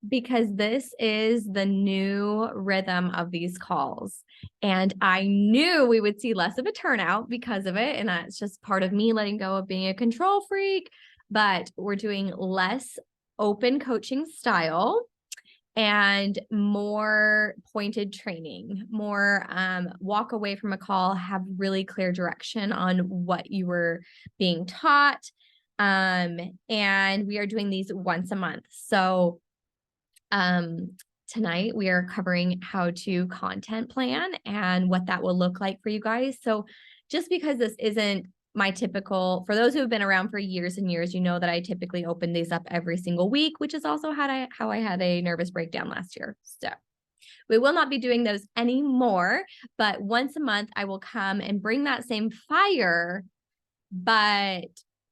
because this is the new rhythm of these calls. And I knew we would see less of a turnout because of it. And that's just part of me letting go of being a control freak. But we're doing less open coaching style and more pointed training, more walk away from a call, have really clear direction on what you were being taught. And we are doing these once a month. So tonight we are covering how to content plan and what that will look like for you guys. So just because this isn't my typical, for those who have been around for years and years, you know that I typically open these up every single week, which is also how I had a nervous breakdown last year. So we will not be doing those anymore, but once a month I will come and bring that same fire, but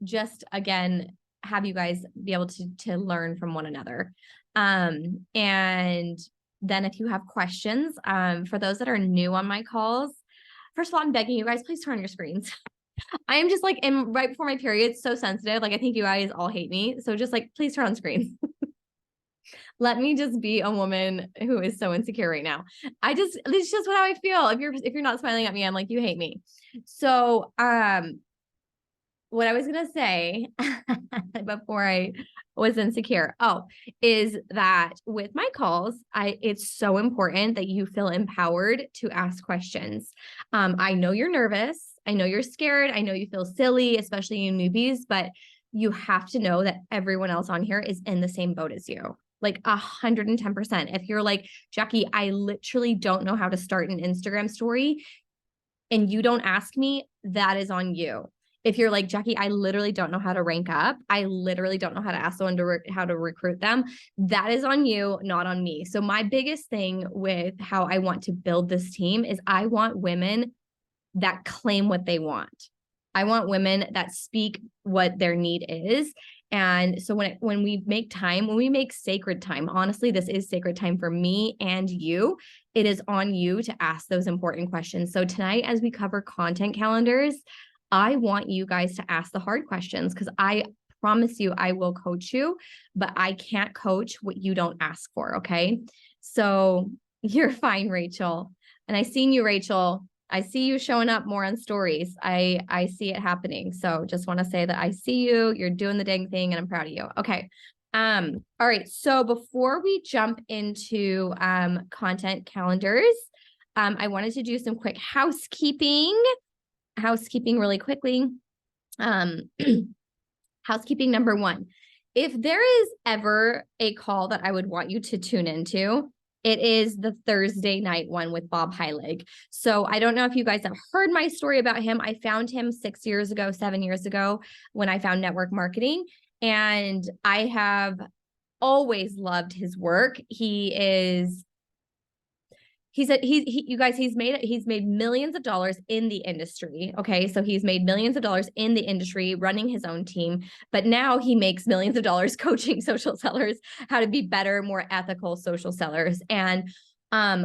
just again, have you guys be able to learn from one another. And then if you have questions, for those that are new on my calls, first of all, I'm begging you guys, please turn on your screens. I am just like right before my period, so sensitive. Like I think you guys all hate me. So just like, please turn on screen. Let me just be a woman who is so insecure right now. It's just how I feel. If you're not smiling at me, I'm like, you hate me. So, what I was going to say before I was insecure, is that with my calls, it's so important that you feel empowered to ask questions. I know you're nervous. I know you're scared. I know you feel silly, especially in newbies, but you have to know that everyone else on here is in the same boat as you. Like 110%. If you're like, Jackie, I literally don't know how to start an Instagram story and you don't ask me, that is on you. If you're like, Jackie, I literally don't know how to rank up. I literally don't know how to ask someone how to recruit them. That is on you, not on me. So my biggest thing with how I want to build this team is I want women that claim what they want. I want women that speak what their need is. And so when we make sacred time, honestly, this is sacred time for me and you. It is on you to ask those important questions. So tonight, as we cover content calendars, I want you guys to ask the hard questions because I promise you I will coach you, but I can't coach what you don't ask for, okay? So you're fine, Rachel. And I seen you, Rachel. I see you showing up more on stories. I see it happening. So just want to say that I see you, you're doing the dang thing and I'm proud of you. Okay. All right. So before we jump into content calendars, I wanted to do some quick housekeeping really quickly. Housekeeping number one, if there is ever a call that I would want you to tune into, it is the Thursday night one with Bob Heilig. So I don't know if you guys have heard my story about him. I found him 7 years ago when I found network marketing, and I have always loved his work. He's made millions of dollars in the industry. Okay. So he's made millions of dollars in the industry running his own team, but now he makes millions of dollars coaching social sellers how to be better, more ethical social sellers. And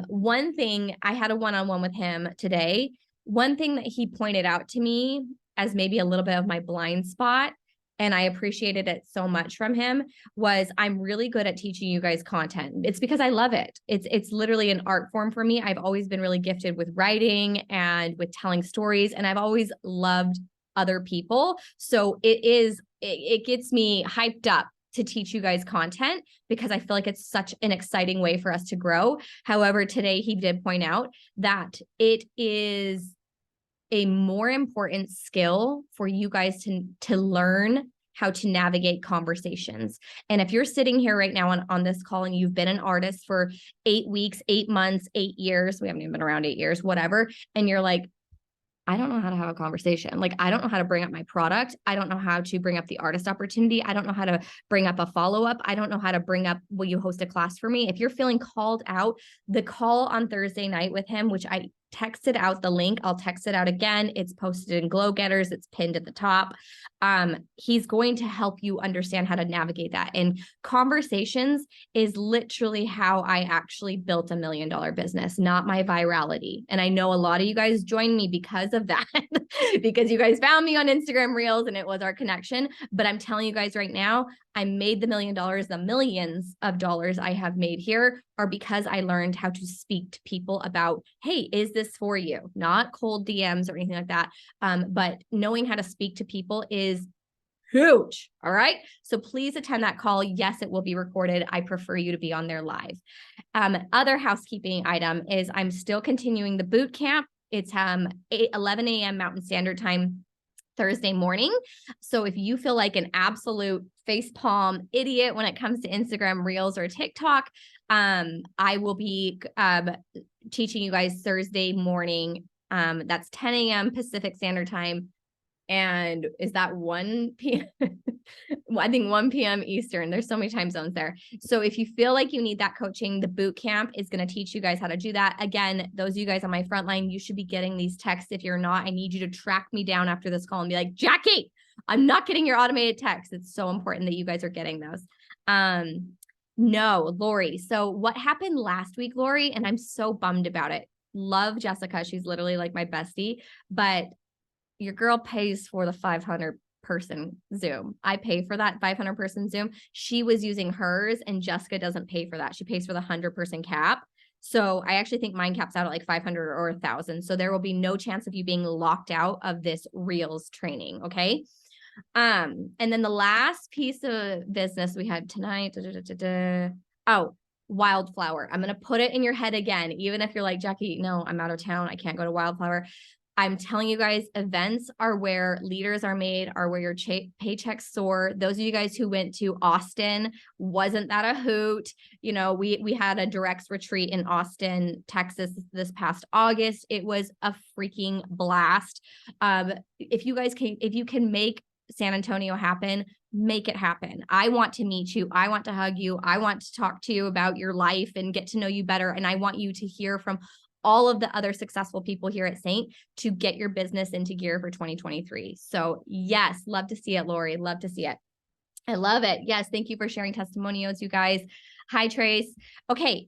one thing, I had a one-on-one with him today. One thing that he pointed out to me as maybe a little bit of my blind spot, and I appreciated it so much from him, was I'm really good at teaching you guys content. It's because I love it. It's literally an art form for me. I've always been really gifted with writing and with telling stories, and I've always loved other people. So it gets me hyped up to teach you guys content because I feel like it's such an exciting way for us to grow. However, today he did point out that it is a more important skill for you guys to learn how to navigate conversations. And if you're sitting here right now on this call and you've been an artist for 8 weeks, 8 months, 8 years, we haven't even been around 8 years, whatever, and you're like, I don't know how to have a conversation. Like, I don't know how to bring up my product. I don't know how to bring up the artist opportunity. I don't know how to bring up a follow-up. I don't know how to bring up, will you host a class for me? If you're feeling called out, the call on Thursday night with him, which I texted out the link, I'll text it out again. It's posted in Glow Getters. It's pinned at the top. He's going to help you understand how to navigate that. And conversations is literally how I actually built $1 million business, not my virality. And I know a lot of you guys joined me because of that, because you guys found me on Instagram Reels and it was our connection. But I'm telling you guys right now, I made the $1 million, the millions of dollars I have made here are because I learned how to speak to people about, hey, is this for you? Not cold DMs or anything like that. But knowing how to speak to people is huge. All right. So please attend that call. Yes, it will be recorded. I prefer you to be on there live. Other housekeeping item is I'm still continuing the boot camp. It's 11 a.m. Mountain Standard Time, Thursday morning. So if you feel like an absolute facepalm idiot when it comes to Instagram Reels or TikTok, I will be teaching you guys Thursday morning. That's 10 a.m. Pacific Standard Time. And is that 1 p.m.? I think 1 p.m. Eastern. There's so many time zones there. So if you feel like you need that coaching, the boot camp is going to teach you guys how to do that. Again, those of you guys on my front line, you should be getting these texts. If you're not, I need you to track me down after this call and be like, Jackie, I'm not getting your automated text. It's so important that you guys are getting those. No, Lori. So what happened last week, Lori, and I'm so bummed about it. Love Jessica. She's literally like my bestie, but your girl pays for the 500 person Zoom. I pay for that 500 person Zoom. She was using hers and Jessica doesn't pay for that. She pays for the 100 person cap. So I actually think mine caps out at like 500 or 1,000. So there will be no chance of you being locked out of this Reels training. Okay. And then the last piece of business we had tonight. Oh, Wildflower. I'm going to put it in your head again. Even if you're like, Jackie, no, I'm out of town. I can't go to Wildflower. I'm telling you guys, events are where leaders are made, are where your paychecks soar. Those of you guys who went to Austin, wasn't that a hoot? You know, we had a Directs retreat in Austin, Texas this past August. It was a freaking blast. If you can make San Antonio happen, make it happen. I want to meet you. I want to hug you. I want to talk to you about your life and get to know you better. And I want you to hear from all of the other successful people here at Saint to get your business into gear for 2023. So yes, love to see it, Lori. Love to see it. I love it. Yes. Thank you for sharing testimonials, you guys. Hi, Trace. Okay.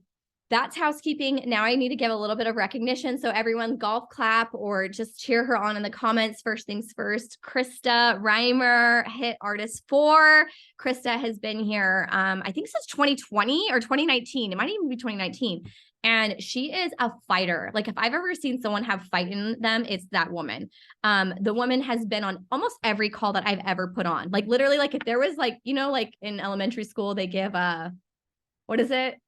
That's housekeeping. Now I need to give a little bit of recognition. So everyone golf clap or just cheer her on in the comments. First things first, Krista Reimer hit artist 4. Krista has been here, I think since 2020 or 2019. It might even be 2019. And she is a fighter. Like if I've ever seen someone have fight in them, it's that woman. The woman has been on almost every call that I've ever put on. Like literally, like if there was like, you know, like in elementary school, they give what is it?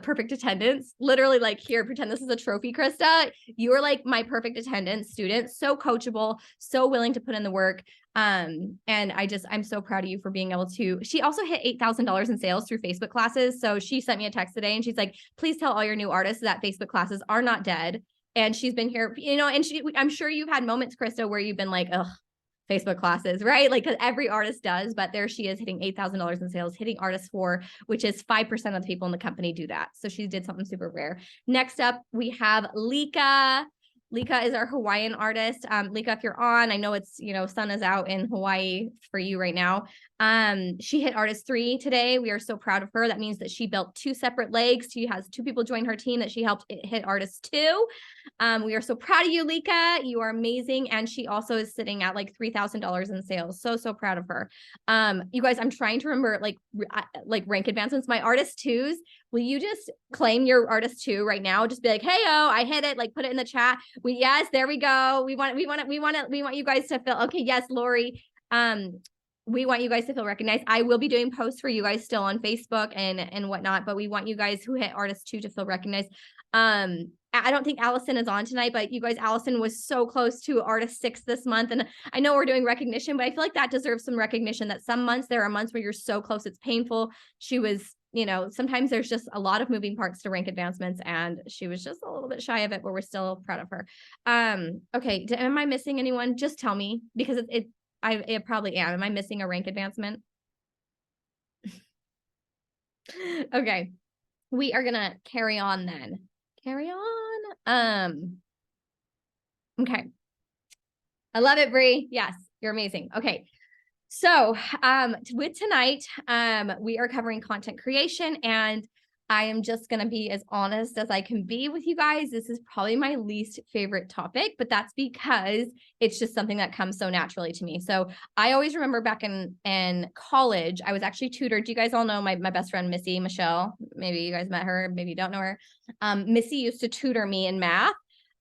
Perfect attendance. Literally like, here, pretend this is a trophy, Krista. You are like my perfect attendance student. So coachable, so willing to put in the work. And I'm so proud of you for being able to. She also hit $8,000 in sales through Facebook classes. So she sent me a text today and she's like, please tell all your new artists that Facebook classes are not dead. And she's been here, you know, and I'm sure you've had moments, Krista, where you've been like, ugh, Facebook classes, right? Like, cause every artist does, but there she is hitting $8,000 in sales, hitting artist 4, which is 5% of the people in the company do that. So she did something super rare. Next up, we have Lika. Lika is our Hawaiian artist. Lika, if you're on, I know it's, you know, sun is out in Hawaii for you right now. She hit artist 3 today. We are so proud of her. That means that she built 2 separate legs. She has 2 people join her team that she helped hit artist 2. We are so proud of you, Lika. You are amazing. And she also is sitting at like $3,000 in sales. So proud of her. You guys, I'm trying to remember like rank advancements. My artist 2s, will you just claim your artist 2 right now? Just be like, hey, I hit it. Like put it in the chat. Yes, there we go. We want you guys to feel, okay. Yes, Lori. We want you guys to feel recognized. I will be doing posts for you guys still on Facebook and whatnot, but we want you guys who hit artist 2 to feel recognized. I don't think Allison is on tonight, but you guys, Allison was so close to artist 6 this month. And I know we're doing recognition, but I feel like that deserves some recognition, that some months, there are months where you're so close, it's painful. She was, you know, sometimes there's just a lot of moving parts to rank advancements, and she was just a little bit shy of it, but we're still proud of her. Okay. Am I missing anyone? Just tell me, because I probably am. Am I missing a rank advancement? Okay. We are going to carry on then. Carry on. Okay. I love it, Bree. Yes, you're amazing. Okay. So, with tonight, we are covering content creation, and I am just going to be as honest as I can be with you guys. This is probably my least favorite topic, but that's because it's just something that comes so naturally to me. So I always remember back in college, I was actually tutored. Do you guys all know my best friend, Missy Michelle? Maybe you guys met her, maybe you don't know her. Missy used to tutor me in math.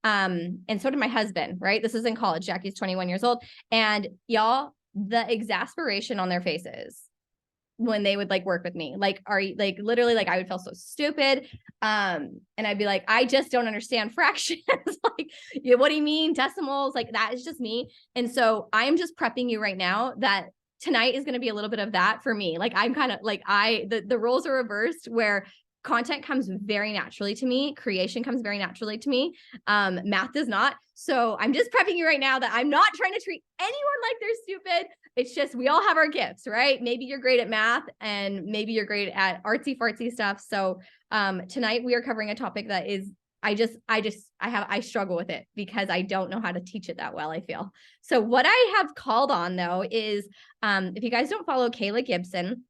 And so did my husband, right? This is in college. Jackie's 21 years old. And y'all, the exasperation on their faces when they would like work with me, like, are you like literally like I would feel so stupid. And I'd be like, I just don't understand fractions. Like, yeah, what do you mean decimals? Like, that is just me. And so I'm just prepping you right now that tonight is going to be a little bit of that for me. Like, I'm kind of like, the roles are reversed where content comes very naturally to me. Creation comes very naturally to me. Math does not. So I'm just prepping you right now that I'm not trying to treat anyone like they're stupid. It's just, we all have our gifts, right? Maybe you're great at math and maybe you're great at artsy fartsy stuff. So tonight we are covering a topic that is, I struggle with it because I don't know how to teach it that well, I feel. So what I have called on though is, if you guys don't follow Kayla Gibson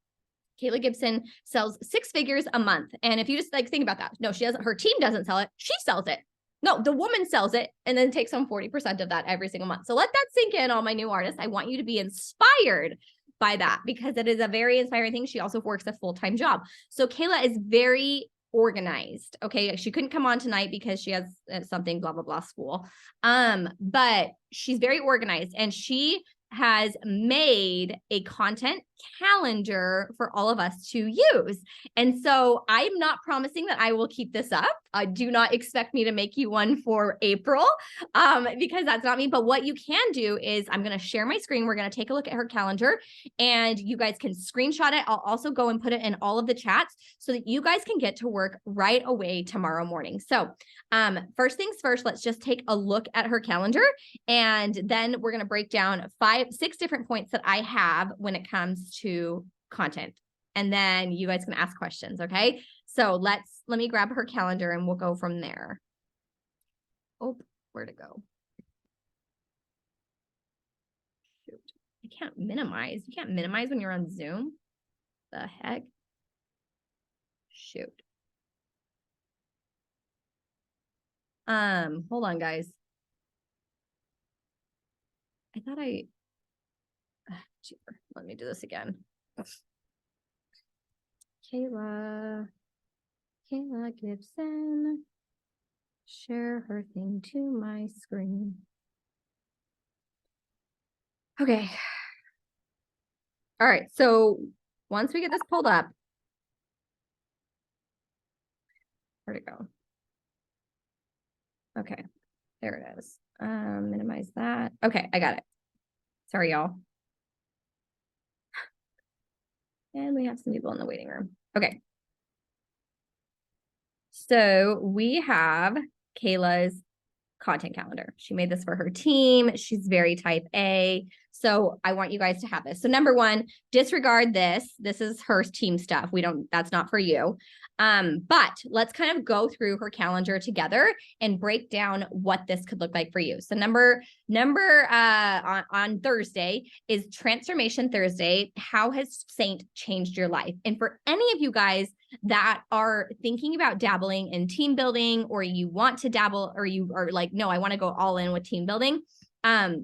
sells 6 figures a month. And if you just like think about that, no, she doesn't, her team doesn't sell it. She sells it. No, the woman sells it and then takes home 40% of that every single month. So let that sink in, all my new artists. I want you to be inspired by that because it is a very inspiring thing. She also works a full-time job. So Kayla is very organized. Okay. She couldn't come on tonight because she has something, blah, blah, blah school. But she's very organized and she has made a content calendar for all of us to use. And so I'm not promising that I will keep this up. Do not expect me to make you one for April because that's not me. But what you can do is I'm going to share my screen. We're going to take a look at her calendar and you guys can screenshot it. I'll also go and put it in all of the chats so that you guys can get to work right away tomorrow morning. So first things first, let's just take a look at her calendar and then we're going to break down 6 different points that I have when it comes to content. And then you guys can ask questions. Okay. So let me grab her calendar and we'll go from there. Oh, where'd it go? Shoot. I can't minimize. You can't minimize when you're on Zoom. The heck? Shoot. Hold on, guys. I thought let me do this again. Kayla Gibson, share her thing to my screen. Okay. All right. So once we get this pulled up, where'd it go? Okay, there it is. Minimize that. Okay, I got it. Sorry, y'all. And we have some people in the waiting room. Okay. So we have Kayla's content calendar. She made this for her team. She's very type A. So I want you guys to have this. So number 1, disregard this. This is her team stuff. That's not for you. But let's kind of go through her calendar together and break down what this could look like for you. So on Thursday is Transformation Thursday. How has Saint changed your life? And for any of you guys that are thinking about dabbling in team building, or you want to dabble, or you are like, no, I want to go all in with team building.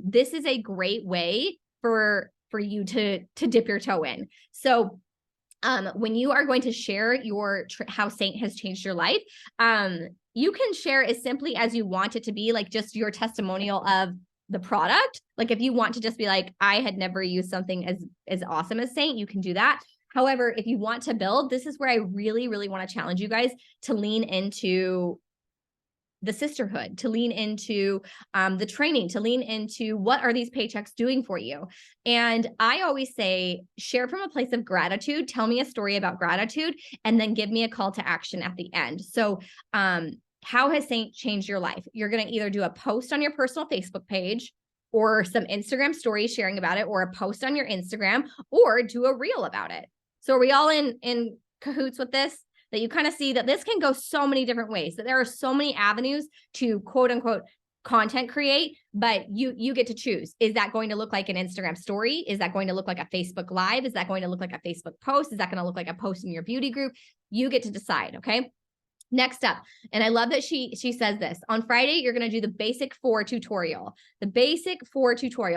This is a great way for you to dip your toe in. So when you are going to share your how Saint has changed your life, you can share as simply as you want it to be, like just your testimonial of the product. Like if you want to just be like, I had never used something as awesome as Saint, you can do that. However, if you want to build, this is where I really, really want to challenge you guys to lean into the sisterhood, to lean into the training, to lean into what are these paychecks doing for you? And I always say, share from a place of gratitude, tell me a story about gratitude, and then give me a call to action at the end. So how has Saint changed your life? You're going to either do a post on your personal Facebook page or some Instagram stories sharing about it, or a post on your Instagram, or do a reel about it. So are we all in cahoots with this? That you kind of see that this can go so many different ways, that there are so many avenues to quote unquote content create, but you get to choose. Is that going to look like an Instagram story? Is that going to look like a Facebook Live? Is that going to look like a Facebook post? Is that going to look like a post in your beauty group? You get to decide. Okay. Next up, and I love that she says this, on Friday, you're going to do the basic 4 tutorial,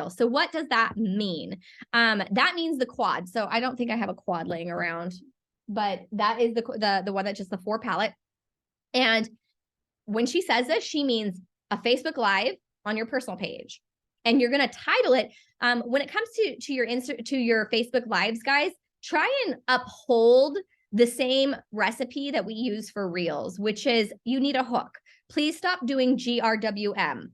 So what does that mean? That means the quad. So I don't think I have a quad laying around, but that is the one that's just the 4 palette. And when she says this, she means a Facebook Live on your personal page. And you're going to title it, when it comes to your Facebook Lives, guys, try and uphold the same recipe that we use for Reels, which is you need a hook. Please stop doing GRWM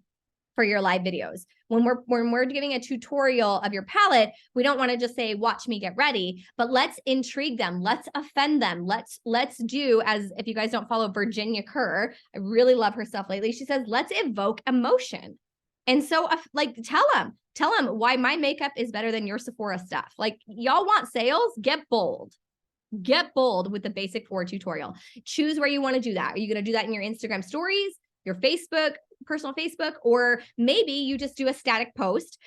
for your live videos. When we're giving a tutorial of your palette, we don't want to just say, watch me get ready, but let's intrigue them. Let's offend them. Let's do, as if you guys don't follow Virginia Kerr, I really love her stuff lately. She says, let's evoke emotion. And so like, tell them why my makeup is better than your Sephora stuff. Like, y'all want sales? Get bold with the basic 4 tutorial. Choose where you want to do that. Are you going to do that in your Instagram stories, your Facebook, personal Facebook, or maybe you just do a static post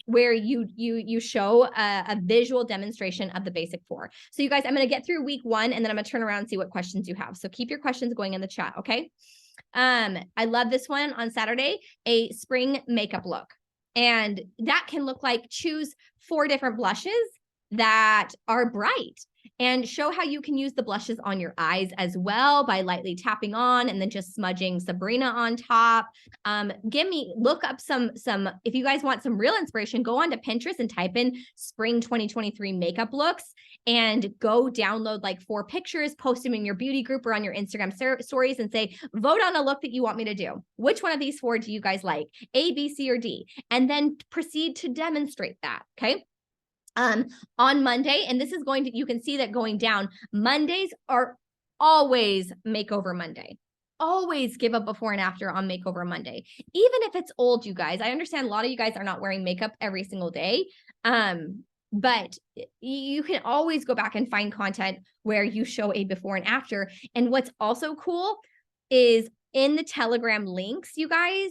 where you show a visual demonstration of the basic 4. So you guys, I'm going to get through week 1 and then I'm going to turn around and see what questions you have. So keep your questions going in the chat. Okay. I love this one on Saturday, a spring makeup look. And that can look like choose 4 different blushes that are bright and show how you can use the blushes on your eyes as well by lightly tapping on and then just smudging Sabrina on top. Look up some, if you guys want some real inspiration, go on to Pinterest and type in spring 2023 makeup looks and go download like 4 pictures, post them in your beauty group or on your Instagram stories and say, vote on a look that you want me to do. Which one of these 4 do you guys like? A, B, C, or D? And then proceed to demonstrate that. Okay. On Monday, and this is you can see that going down, Mondays are always Makeover Monday. Always give a before and after on Makeover Monday. Even if it's old, you guys, I understand a lot of you guys are not wearing makeup every single day. But you can always go back and find content where you show a before and after. And what's also cool is in the Telegram links, you guys,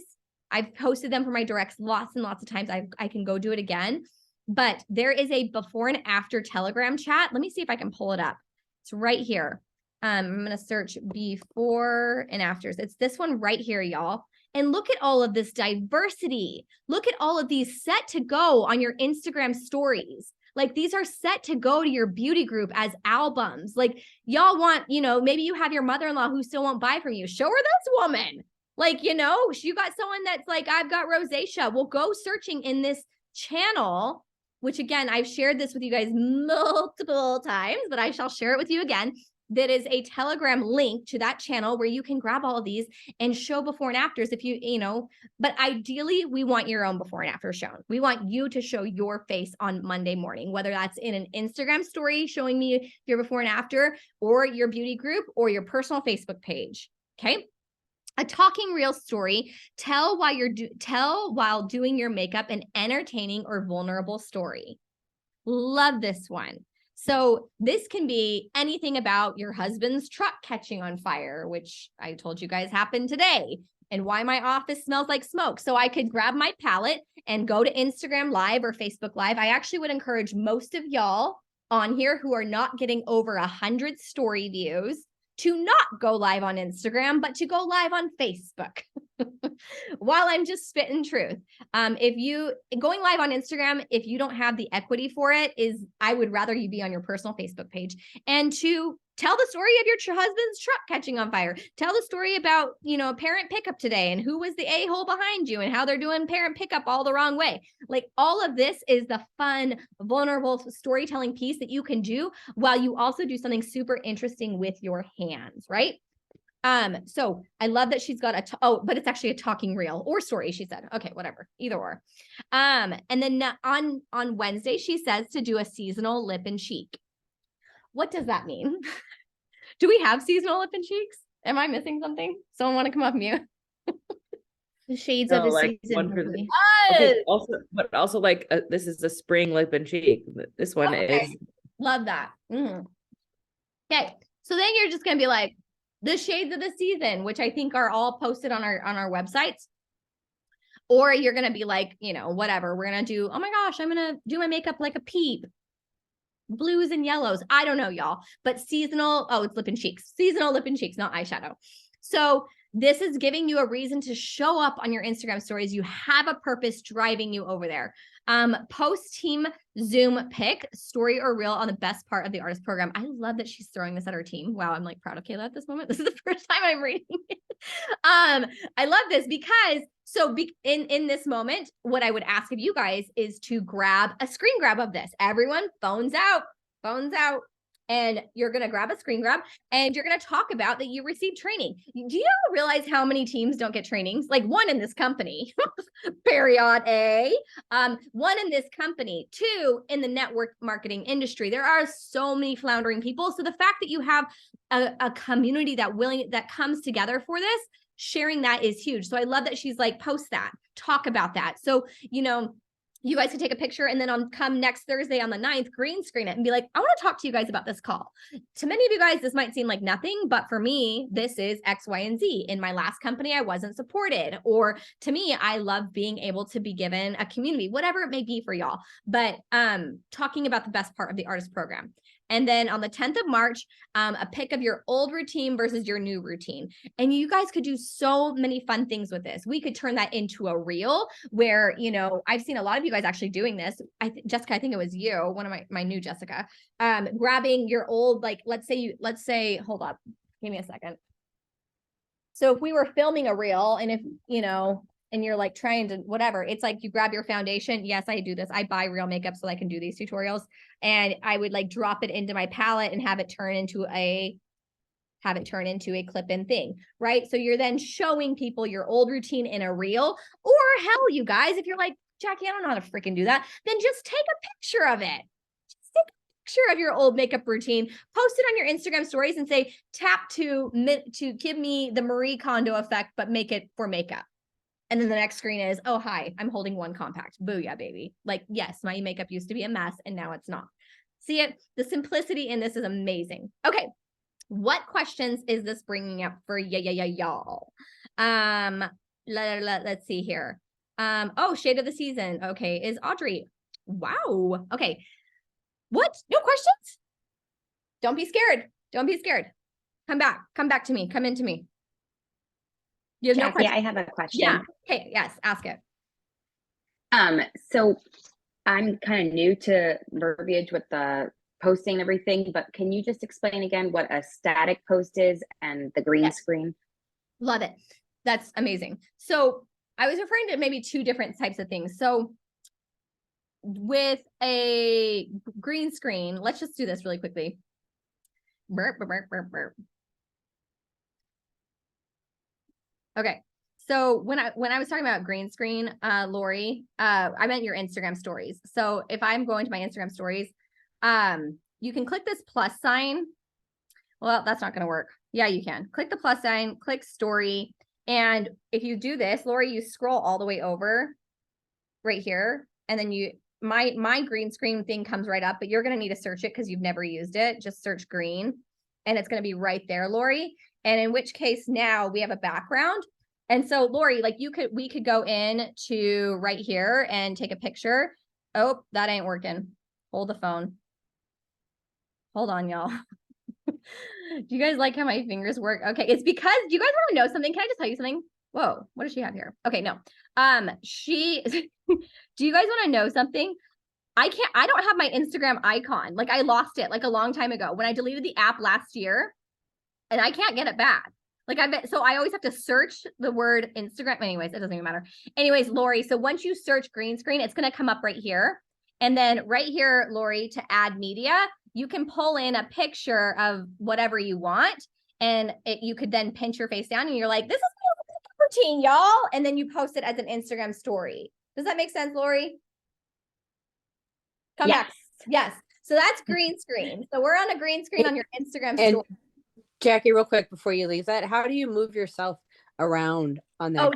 I've posted them for my directs lots and lots of times. I can go do it again. But there is a before and after Telegram chat. Let me see if I can pull it up. It's right here. I'm going to search before and afters. It's this one right here, y'all. And look at all of this diversity. Look at all of these set to go on your Instagram stories. Like, these are set to go to your beauty group as albums. Like, y'all want, maybe you have your mother-in-law who still won't buy from you. Show her this woman. Like, you got someone that's like, I've got rosacea. Well, go searching in this channel, which again, I've shared this with you guys multiple times, but I shall share it with you again. That is a Telegram link to that channel where you can grab all of these and show before and afters if but ideally we want your own before and after shown. We want you to show your face on Monday morning, whether that's in an Instagram story showing me your before and after, or your beauty group, or your personal Facebook page. Okay. A talking reel story, tell while doing your makeup an entertaining or vulnerable story. Love this one. So this can be anything about your husband's truck catching on fire, which I told you guys happened today, and why my office smells like smoke. So I could grab my palette and go to Instagram Live or Facebook Live. I actually would encourage most of y'all on here who are not getting over 100 story views to not go live on Instagram, but to go live on Facebook. While I'm just spitting truth. Going live on Instagram, if you don't have the equity for it, I would rather you be on your personal Facebook page and to tell the story of your husband's truck catching on fire. Tell the story about, parent pickup today and who was the a-hole behind you and how they're doing parent pickup all the wrong way. Like, all of this is the fun, vulnerable storytelling piece that you can do while you also do something super interesting with your hands, right? So I love that she's got but it's actually a talking reel or story, she said. Okay, whatever, either or. And then on Wednesday, she says to do a seasonal lip and cheek. What does that mean? Do we have seasonal lip and cheeks? Am I missing something? Someone want to come off mute? The shades of the season. Okay, also like this is a spring lip and cheek. This one is. Love that. Okay, so then you're just gonna be like, the shades of the season, which I think are all posted on our websites. Or you're going to be like, whatever, we're going to do, oh my gosh, I'm going to do my makeup like a peep. blues and yellows. I don't know, y'all, but seasonal. Oh, it's lip and cheeks, seasonal lip and cheeks, not eyeshadow. So this is giving you a reason to show up on your Instagram stories. You have a purpose driving you over there. Post team Zoom pick, story or reel on the best part of the artist program. I love that she's throwing this at her team. Wow, I'm like proud of Kayla at this moment. This is the first time I'm reading it. I love this because in this moment, what I would ask of you guys is to grab a screen grab of this. Everyone, phones out. And you're going to grab a screen grab and you're going to talk about that you received training. Do you realize how many teams don't get trainings? Like one in this company, period A, one in this company, two in the network marketing industry. There are so many floundering people. So the fact that you have a community that comes together for this, sharing that is huge. So I love that she's like, post that, talk about that. So, you guys can take a picture and then come next Thursday on the 9th, green screen it and be like, I want to talk to you guys about this call. To many of you guys, this might seem like nothing, but for me, this is X, Y, and Z. In my last company, I wasn't supported. Or to me, I love being able to be given a community, whatever it may be for y'all. But talking about the best part of the artist program. And then on the 10th of March, a pic of your old routine versus your new routine. And you guys could do so many fun things with this. We could turn that into a reel where, I've seen a lot of you guys actually doing this. Jessica, I think it was you, one of my new Jessica, grabbing your old, like, let's say, hold up, give me a second. So if we were filming a reel and if, and you're like trying to whatever, it's like you grab your foundation. Yes, I do this. I buy real makeup so I can do these tutorials. And I would like drop it into my palette and have it turn into a clip-in thing, right? So you're then showing people your old routine in a reel, or hell, you guys, if you're like, Jackie, I don't know how to freaking do that, then just take a picture of it. Just take a picture of your old makeup routine, post it on your Instagram stories and say, tap to give me the Marie Kondo effect, but make it for makeup. And then the next screen is, oh, hi, I'm holding one compact. Booyah, baby. Like, yes, my makeup used to be a mess and now it's not. See it? The simplicity in this is amazing. Okay. What questions is this bringing up for y'all? Let's see here. Oh, shade of the season. Okay. Is Audrey. Wow. Okay. What? No questions? Don't be scared. Don't be scared. Come back to me. Come into me. You have no question. I have a question. Yeah. Okay. Yes. Ask it. So I'm kind of new to verbiage with the posting and everything, but can you just explain again what a static post is and the green screen? Love it. That's amazing. So I was referring to maybe two different types of things. So with a green screen, let's just do this really quickly. Burp, burp, burp, burp, burp. Okay. So when I was talking about green screen, Lori, I meant your Instagram stories. So if I'm going to my Instagram stories, you can click this plus sign. Well, that's not going to work. Yeah, you can click the plus sign, click story. And if you do this, Lori, you scroll all the way over right here. And then my green screen thing comes right up, but you're going to need to search it because you've never used it. Just search green and it's going to be right there, Lori. And in which case now we have a background. And so Lori, like we could go in to right here and take a picture. Oh, that ain't working. Hold the phone. Hold on, y'all. Do you guys like how my fingers work? Okay, it's because, do you guys want to know something? Can I just tell you something? Whoa, what does she have here? Okay, no. Do you guys want to know something? I don't have my Instagram icon. Like I lost it like a long time ago when I deleted the app last year and I can't get it back. Like so I always have to search the word Instagram. Anyways, it doesn't even matter. Anyways, Lori, so once you search green screen, it's going to come up right here. And then right here, Lori, to add media, you can pull in a picture of whatever you want. And you could then pinch your face down and you're like, this is my routine, y'all. And then you post it as an Instagram story. Does that make sense, Lori? Come back. Yes. So that's green screen. So we're on a green screen on your Instagram story. Jackie, real quick before you leave that, how do you move yourself around on that?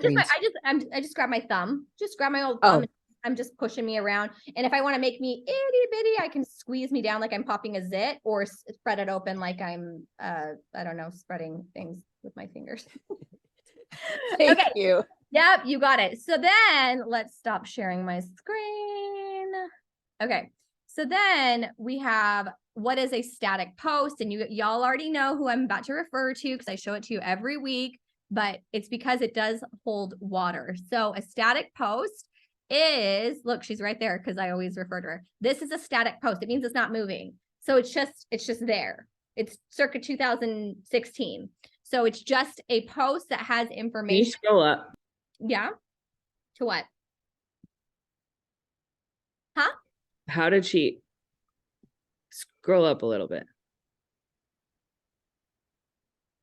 I just grab my thumb. Just grab my old thumb. I'm just pushing me around. And if I want to make me itty bitty, I can squeeze me down like I'm popping a zit or spread it open like I'm, I don't know, spreading things with my fingers. Thank you. Yep, you got it. So then let's stop sharing my screen. Okay. So then we have what is a static post, and y'all already know who I'm about to refer to because I show it to you every week, but it's because it does hold water. So a static post is, look, she's right there because I always refer to her. This is a static post. It means it's not moving. So it's just there. It's circa 2016. So it's just a post that has Can you information. scroll up? Yeah. To what? How did she scroll up a little bit?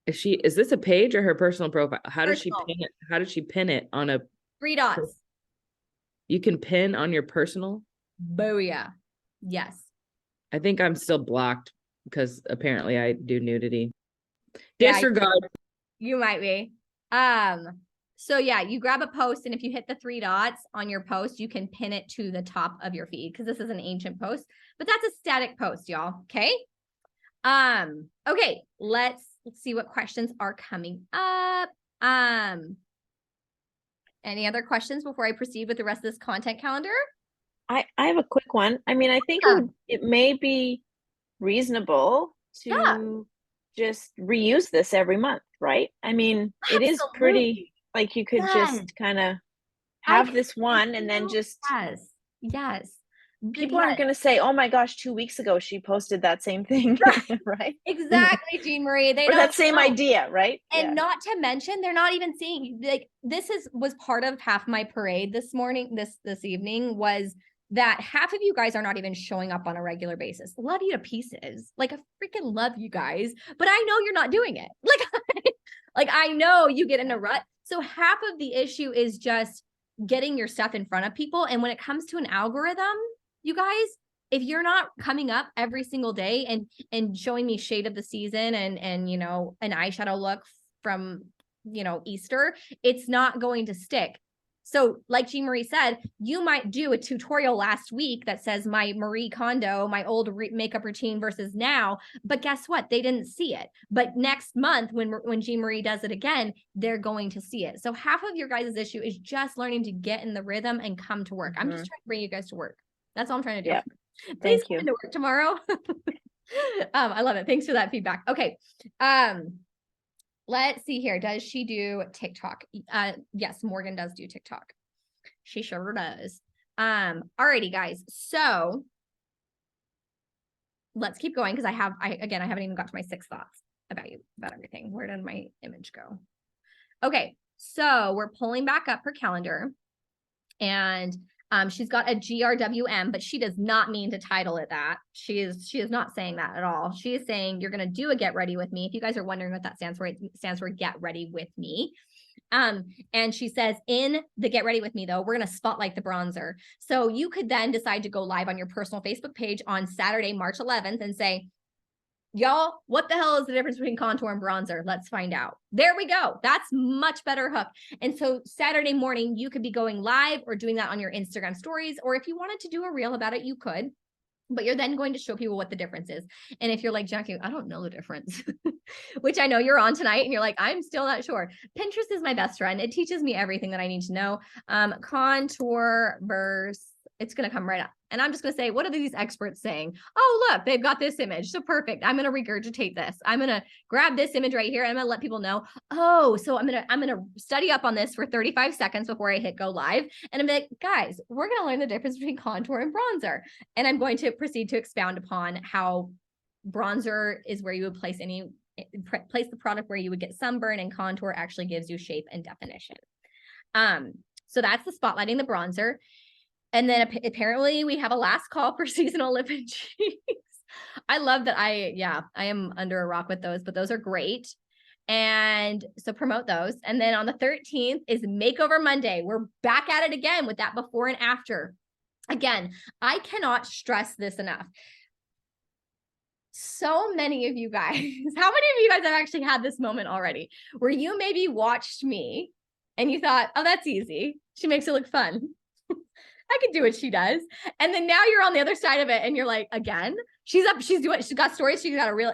Is this a page or her personal profile? How did she Personal. pin it? How did she pin it on a, 3 dots. you can pin on your personal? Booyah. Yes. I think I'm still blocked because apparently I do nudity. Yeah, Disregard. you might be. So yeah, you grab a post, and if you hit the 3 dots on your post, you can pin it to the top of your feed because this is an ancient post, but that's a static post, y'all. Okay. Okay, let's see what questions are coming up. Any other questions before I proceed with the rest of this content calendar? I have a quick one. I mean, I think it may be reasonable to just reuse this every month, right? I mean, it is pretty, like, you could just kind of have this one and then just, Yes. people aren't going to say, oh my gosh, 2 weeks ago she posted that same thing, right? Exactly, Jean Marie. They Or don't that same know. idea, right? And not to mention, they're not even seeing, like, this was part of half my parade this morning, this evening, was that half of you guys are not even showing up on a regular basis. Love you to pieces. Like, I freaking love you guys, but I know you're not doing it. Like I know you get in a rut. So half of the issue is just getting your stuff in front of people. And when it comes to an algorithm, you guys, if you're not coming up every single day and showing me shade of the season and you know, an eyeshadow look from, you know, Easter, it's not going to stick. So like Jean Marie said, you might do a tutorial last week that says my Marie Kondo, my old makeup routine versus now, but guess what? They didn't see it. But next month, when Jean Marie does it again, they're going to see it. So half of your guys' issue is just learning to get in the rhythm and come to work. I'm just trying to bring you guys to work. That's all I'm trying to do. Yeah. Please Thank you. come to work tomorrow. I love it. Thanks for that feedback. Okay. Let's see here. Does she do TikTok? Yes, Morgan does do TikTok. She sure does. Alrighty, guys. So let's keep going because I haven't even got to my 6 thoughts about you, about everything. Where did my image go? Okay, so we're pulling back up her calendar, and she's got a GRWM, but she does not mean to title it that. She is not saying that at all. She is saying you're going to do a get ready with me. If you guys are wondering what that stands for, it stands for get ready with me. And she says in the get ready with me, though, we're going to spotlight the bronzer. So you could then decide to go live on your personal Facebook page on Saturday, March 11th and say, y'all, what the hell is the difference between contour and bronzer? Let's find out. There we go. That's much better hook. And so Saturday morning, you could be going live or doing that on your Instagram stories. Or if you wanted to do a reel about it, you could. But you're then going to show people what the difference is. And if you're like, Jackie, I don't know the difference, which I know you're on tonight and you're like, I'm still not sure. Pinterest is my best friend. It teaches me everything that I need to know. Contour versus, it's going to come right up. And I'm just going to say, what are these experts saying? Oh, look, they've got this image. So perfect. I'm going to regurgitate this. I'm going to grab this image right here. And I'm going to let people know, oh, so I'm going to study up on this for 35 seconds before I hit go live. And I'm like, guys, we're going to learn the difference between contour and bronzer. And I'm going to proceed to expound upon how bronzer is where you would place the product where you would get sunburn, and contour actually gives you shape and definition. So that's the spotlighting the bronzer. And then apparently we have a last call for seasonal lip and cheeks. I love that I am under a rock with those, but those are great. And so promote those. And then on the 13th is Makeover Monday. We're back at it again with that before and after. Again, I cannot stress this enough. So many of you guys, how many of you guys have actually had this moment already where you maybe watched me and you thought, oh, that's easy. She makes it look fun. I could do what she does. And then now you're on the other side of it and you're like, again, she's got stories. She's got a real,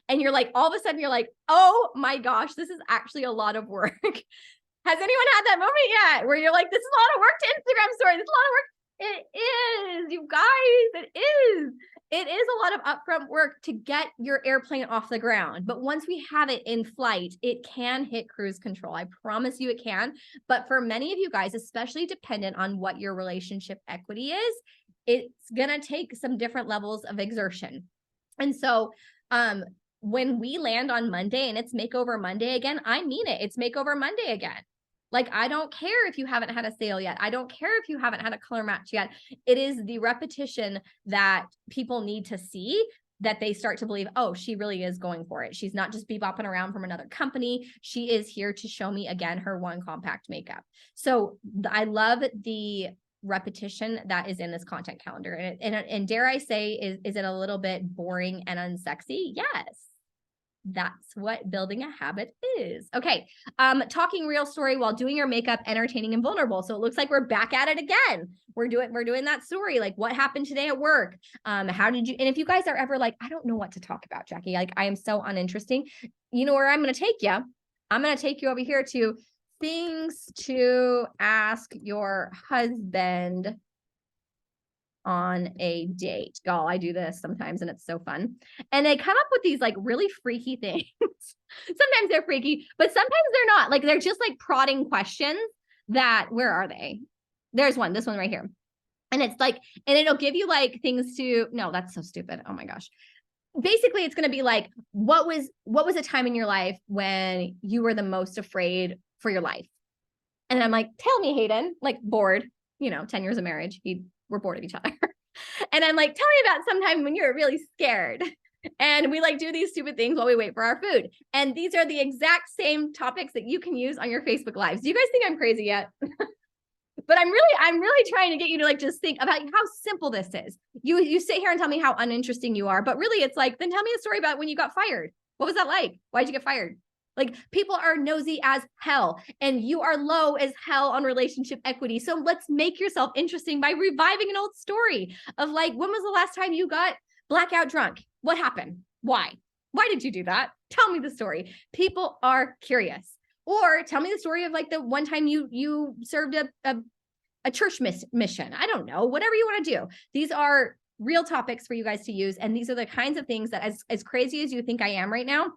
and you're like, all of a sudden you're like, oh my gosh, this is actually a lot of work. Has anyone had that moment yet where you're like, this is a lot of work to Instagram story. This is a lot of work. It is, you guys, it is. It is a lot of upfront work to get your airplane off the ground. But once we have it in flight, it can hit cruise control. I promise you it can. But for many of you guys, especially dependent on what your relationship equity is, it's going to take some different levels of exertion. And so, when we land on Monday and it's Makeover Monday again, I mean it. It's Makeover Monday again. Like, I don't care if you haven't had a sale yet. I don't care if you haven't had a color match yet. It is the repetition that people need to see that they start to believe, oh, she really is going for it. She's not just bebopping around from another company. She is here to show me again her one compact makeup. So I love the repetition that is in this content calendar. And dare I say, is it a little bit boring and unsexy? Yes. That's what building a habit is. Okay. Talking real story while doing your makeup, entertaining and vulnerable. So it looks like we're back at it again. We're doing that story. Like, what happened today at work? How did you, and if you guys are ever like, I don't know what to talk about, Jackie, like I am so uninteresting, you know where I'm going to take you? I'm going to take you over here to things to ask your husband on a date. Y'all, I do this sometimes and it's so fun. And they come up with these like really freaky things. Sometimes they're freaky, but sometimes they're not. Like, they're just like prodding questions that, where are they? There's one, this one right here. And it's like, and it'll give you like things to, no, that's so stupid. Oh my gosh. Basically, it's going to be like, what was a time in your life when you were the most afraid for your life? And I'm like, tell me, Hayden, like bored, 10 years of marriage. We're bored of each other. And I'm like, tell me about some time when you were really scared. And we like do these stupid things while we wait for our food. And these are the exact same topics that you can use on your Facebook Lives. Do you guys think I'm crazy yet? But I'm really trying to get you to like just think about how simple this is. You sit here and tell me how uninteresting you are, but really it's like, then tell me a story about when you got fired. What was that like? Why'd you get fired? Like, people are nosy as hell and you are low as hell on relationship equity. So let's make yourself interesting by reviving an old story of like, when was the last time you got blackout drunk? What happened? Why did you do that? Tell me the story. People are curious. Or tell me the story of like the one time you served a church mission. I don't know, whatever you want to do. These are real topics for you guys to use. And these are the kinds of things that, as crazy as you think I am right now,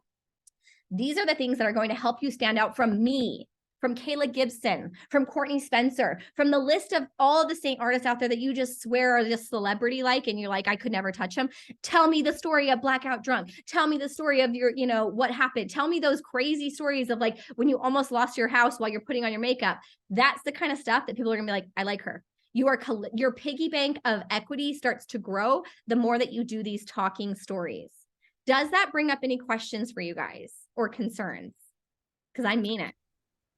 these are the things that are going to help you stand out from me, from Kayla Gibson, from Courtney Spencer, from the list of all of the Saint artists out there that you just swear are just celebrity-like, and you're like, I could never touch them. Tell me the story of blackout drunk. Tell me the story of your, what happened. Tell me those crazy stories of like when you almost lost your house while you're putting on your makeup. That's the kind of stuff that people are gonna be like, I like her. Your piggy bank of equity starts to grow the more that you do these talking stories. Does that bring up any questions for you guys or concerns? Because I mean it.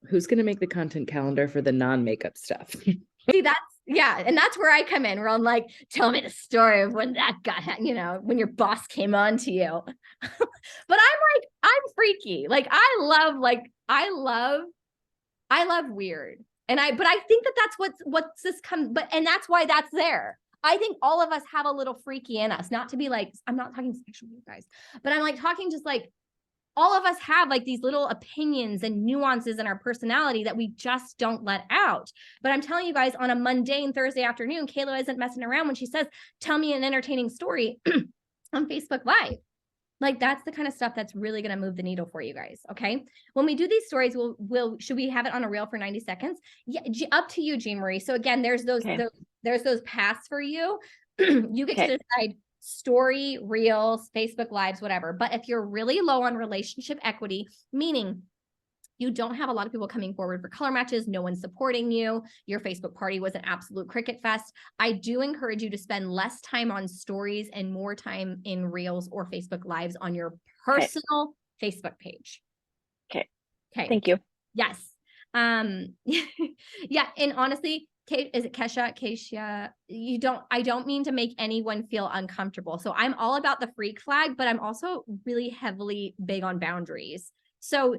Who's going to make the content calendar for the non-makeup stuff? See, and that's where I come in, where I'm like, tell me the story of when that got, when your boss came on to you. But I'm freaky. Like, I love weird. But I think that's what's this and that's why that's there. I think all of us have a little freaky in us, not to be like, I'm not talking sexual, you guys, but I'm like talking just like, all of us have like these little opinions and nuances in our personality that we just don't let out. But I'm telling you guys, on a mundane Thursday afternoon, Kayla isn't messing around when she says, tell me an entertaining story on Facebook Live. Like, that's the kind of stuff that's really going to move the needle for you guys. Okay. When we do these stories, should we have it on a reel for 90 seconds? Yeah. Up to you, Jean Marie. So again, there's those paths for you. You get to decide story, reels, Facebook Lives, whatever. But if you're really low on relationship equity, meaning you don't have a lot of people coming forward for color matches, no one's supporting you, your Facebook party was an absolute cricket fest, I do encourage you to spend less time on stories and more time in reels or Facebook Lives on your personal Facebook page. Okay. Thank you. Yes. Yeah. And honestly, is it Kesha? I don't mean to make anyone feel uncomfortable. So I'm all about the freak flag, but I'm also really heavily big on boundaries. So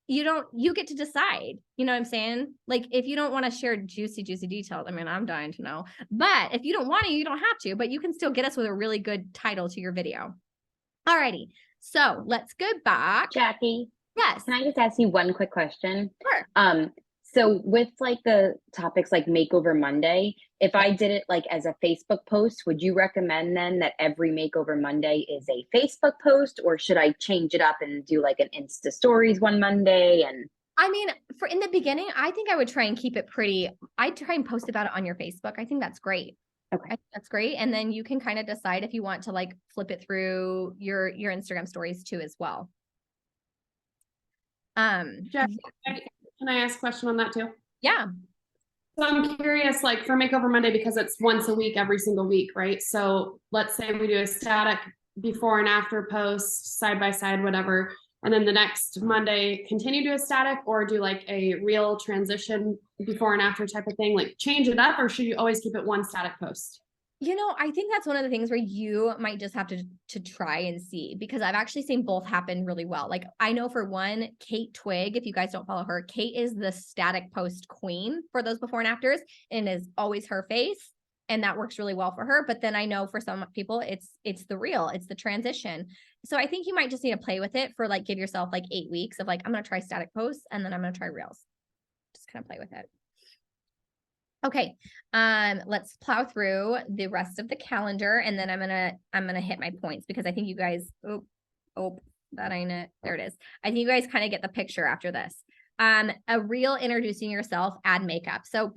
you get to decide, you know what I'm saying? Like, if you don't want to share juicy details, I mean, I'm dying to know, but if you don't want to, you don't have to, but you can still get us with a really good title to your video. Alrighty. So let's go back. Jackie. Yes. Can I just ask you one quick question? Sure. So with like the topics like Makeover Monday, if I did it like as a Facebook post, would you recommend then that every makeover Monday is a Facebook post, or should I change it up and do like an Insta stories one Monday? And I mean, for in the beginning, I think I would try and keep it pretty. I'd try and post about it on your Facebook. I think that's great. Okay. I think that's great. And then you can kind of decide if you want to like flip it through your Instagram stories too as well. Jeff, can I ask a question on that too? Yeah. So I'm curious, like for Makeover Monday, because it's once a week, every single week, right? So let's say we do a static before and after post, side by side, whatever. And then the next Monday, continue to do a static or do like a real transition before and after type of thing, like change it up, or should you always keep it one static post? You know, I think that's one of the things where you might just have to try and see, because I've actually seen both happen really well. Like I know for one, Kate Twig, if you guys don't follow her, Kate is the static post queen for those before and afters, and is always her face. And that works really well for her. But then I know for some people, it's the real, it's the transition. So I think you might just need to play with it for like, give yourself like 8 weeks of like, I'm going to try static posts and then I'm going to try reels. Just kind of play with it. Okay, let's plow through the rest of the calendar, and then I'm gonna hit my points, because I think you guys, that ain't it. There it is. I think you guys kind of get the picture after this. A reel introducing yourself, add makeup. So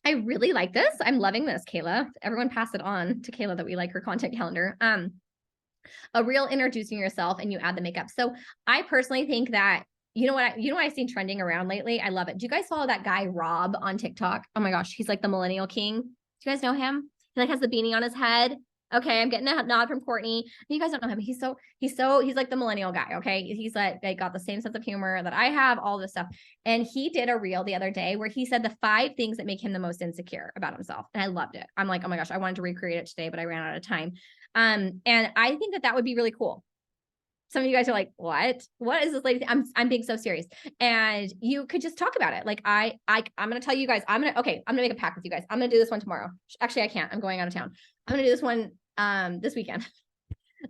I really like this. I'm loving this, Kayla. Everyone pass it on to Kayla that we like her content calendar. A reel introducing yourself and you add the makeup. So I personally think that, you know what I've seen trending around lately? I love it. Do you guys follow that guy Rob on TikTok? Oh my gosh, he's like the millennial king. Do you guys know him? He like has the beanie on his head. Okay, I'm getting a nod from Courtney. You guys don't know him. He's like the millennial guy. Okay, he's like they got the same sense of humor that I have, all this stuff. And he did a reel the other day where he said the 5 things that make him the most insecure about himself, and I loved it. I'm like, oh my gosh, I wanted to recreate it today, but I ran out of time. And I think that would be really cool. Some of you guys are like, what is this lady? I'm being so serious. And you could just talk about it. Like I'm going to tell you guys, I'm going to make a pact with you guys. I'm going to do this one tomorrow. Actually, I can't. I'm going out of town. I'm going to do this one this weekend,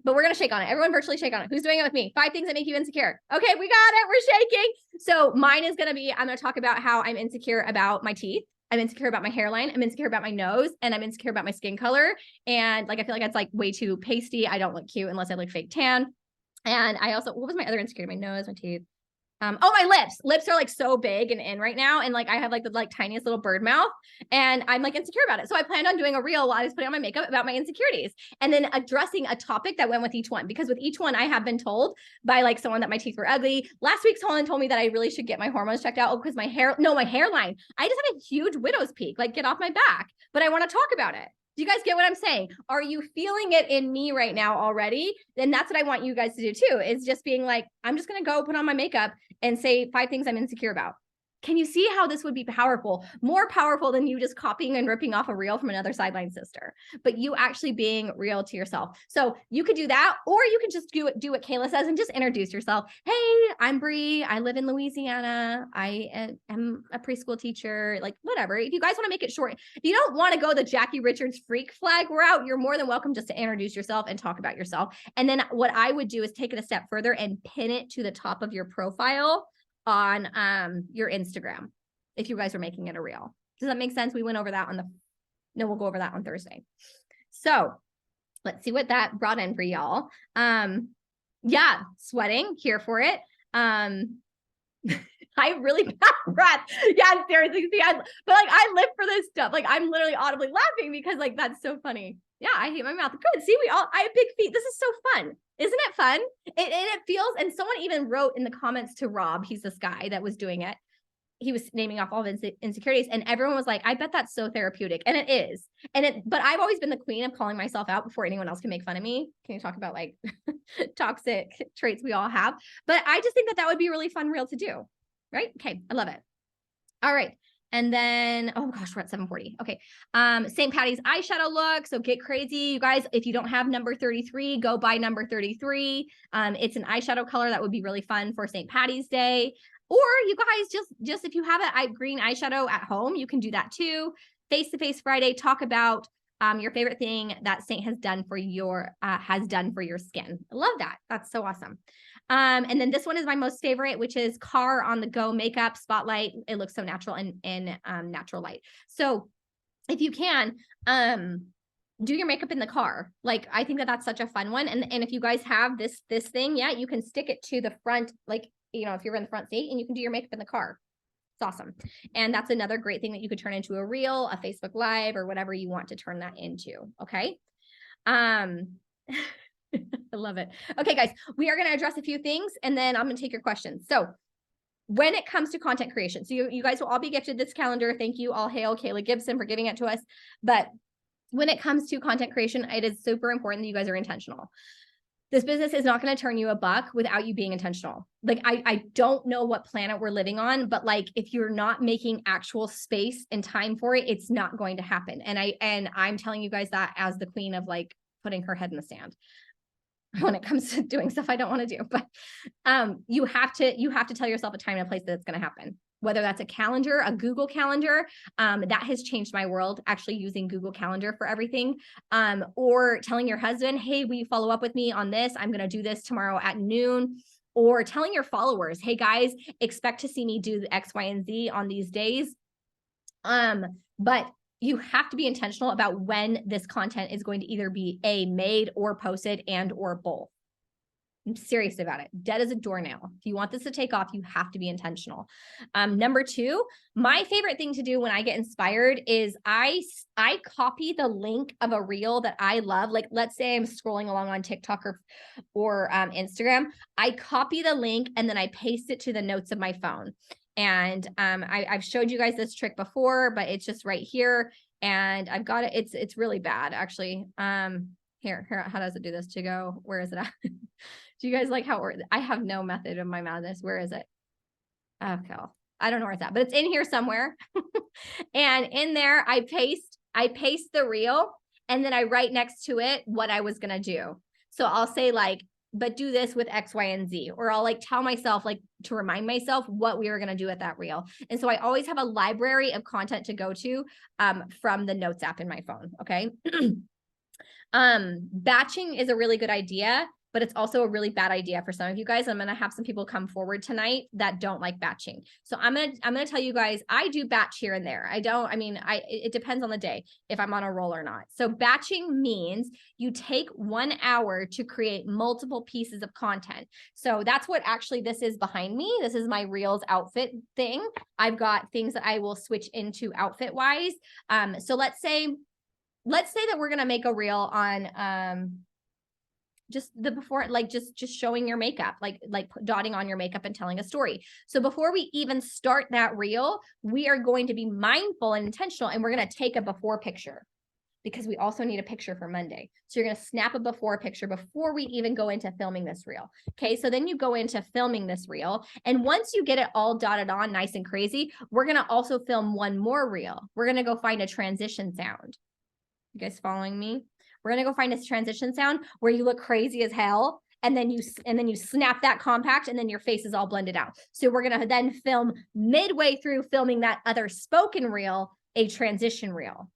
but we're going to shake on it. Everyone virtually shake on it. Who's doing it with me? 5 things that make you insecure. Okay, we got it. We're shaking. So mine is going to be, I'm going to talk about how I'm insecure about my teeth. I'm insecure about my hairline. I'm insecure about my nose, and I'm insecure about my skin color. And like, I feel like it's like way too pasty. I don't look cute unless I look fake tan. And I also, what was my other insecurity? My nose, my teeth. My lips. Lips are like so big and in right now. And like, I have like the tiniest little bird mouth, and I'm like insecure about it. So I planned on doing a reel while I was putting on my makeup about my insecurities, and then addressing a topic that went with each one, because with each one I have been told by like someone that my teeth were ugly. Last week, someone told me that I really should get my hormones checked out. Because my hairline. I just have a huge widow's peak, like get off my back, but I want to talk about it. Do you guys get what I'm saying? Are you feeling it in me right now already? Then that's what I want you guys to do too, is just being like, I'm just going to go put on my makeup and say 5 things I'm insecure about. Can you see how this would be powerful? More powerful than you just copying and ripping off a reel from another sideline sister, but you actually being real to yourself. So you could do that, or you could just do what Kayla says and just introduce yourself. Hey, I'm Bree. I live in Louisiana. I am a preschool teacher, like whatever. If you guys want to make it short, if you don't want to go the Jackie Richards freak flag route, you're more than welcome just to introduce yourself and talk about yourself. And then what I would do is take it a step further and pin it to the top of your profile on your Instagram, if you guys are making it a reel. Does that make sense? We went over that we'll go over that on Thursday. So let's see what that brought in for y'all. Yeah, sweating, here for it. I really bad breath. Yeah, seriously. But like I live for this stuff. Like I'm literally audibly laughing because like that's so funny. Yeah, I hate my mouth. Good. See, I have big feet. This is so fun. Isn't it fun? It feels, and someone even wrote in the comments to Rob, he's this guy that was doing it. He was naming off all of his insecurities, and everyone was like, I bet that's so therapeutic. And it is. But I've always been the queen of calling myself out before anyone else can make fun of me. Can you talk about like toxic traits we all have? But I just think that would be a really fun reel to do. Right? Okay. I love it. All right. And then, oh gosh, we're at 7:40. Okay. St. Patty's eyeshadow look. So get crazy. You guys, if you don't have number 33, go buy number 33. It's an eyeshadow color that would be really fun for St. Patty's Day. Or you guys just if you have a green eyeshadow at home, you can do that too. Face-to-Face Friday, talk about your favorite thing that Saint has done for your skin. I love that. That's so awesome. And then this one is my most favorite, which is Car on the Go makeup spotlight. It looks so natural in natural light. So if you can, do your makeup in the car. Like, I think that that's such a fun one. And if you guys have this thing, yeah, you can stick it to the front, like, you know, if you're in the front seat, and you can do your makeup in the car. It's awesome. And that's another great thing that you could turn into a reel, a Facebook Live, or whatever you want to turn that into. Okay. I love it. Okay, guys, we are going to address a few things, and then I'm going to take your questions. So when it comes to content creation, so you guys will all be gifted this calendar. Thank you. All hail Kayla Gibson for giving it to us. But when it comes to content creation, it is super important that you guys are intentional. This business is not going to turn you a buck without you being intentional. Like, I don't know what planet we're living on, but like, if you're not making actual space and time for it, it's not going to happen. And I'm telling you guys that as the queen of like putting her head in the sand when it comes to doing stuff I don't want to do. But you have to tell yourself a time and a place that it's going to happen. Whether that's a calendar, a Google Calendar, that has changed my world, actually using Google Calendar for everything, or telling your husband, hey, will you follow up with me on this? I'm going to do this tomorrow at noon. Or telling your followers, hey guys, expect to see me do the X, Y, and Z on these days. But you have to be intentional about when this content is going to either be made or posted and or both. I'm serious about it. Dead as a doornail. If you want this to take off, you have to be intentional. Number two, my favorite thing to do when I get inspired is I copy the link of a reel that I love. Like, let's say I'm scrolling along on TikTok or Instagram. I copy the link and then I paste it to the notes of my phone. And I've showed you guys this trick before, but it's just right here. And I've got it. It's really bad, actually. Here, how does it do this to go? Where is it at? Do you guys like how I have no method of my madness? Where is it? Okay, I don't know where it's at, but it's in here somewhere. And in there, I paste the reel, and then I write next to it what I was gonna do. So I'll say like, but do this with X, Y, and Z, or I'll like tell myself like to remind myself what we were gonna do at that reel. And so I always have a library of content to go to from the Notes app in my phone. Okay. Batching is a really good idea, but it's also a really bad idea for some of you guys. I'm going to have some people come forward tonight that don't like batching. So I'm going to tell you guys, I do batch here and there. It depends on the day if I'm on a roll or not. So batching means you take 1 hour to create multiple pieces of content. So that's what actually this is behind me. This is my Reels outfit thing. I've got things that I will switch into outfit wise. So let's say that we're going to make a reel on, just the before, like just showing your makeup, like dotting on your makeup and telling a story. So before we even start that reel, we are going to be mindful and intentional, and we're going to take a before picture because we also need a picture for Monday. So you're going to snap a before picture before we even go into filming this reel. Okay. So then you go into filming this reel. And once you get it all dotted on nice and crazy, we're going to also film one more reel. We're going to go find a transition sound. You guys following me? We're going to go find a transition sound where you look crazy as hell. And then you snap that compact, and then your face is all blended out. So we're going to then film midway through filming that other spoken reel, a transition reel.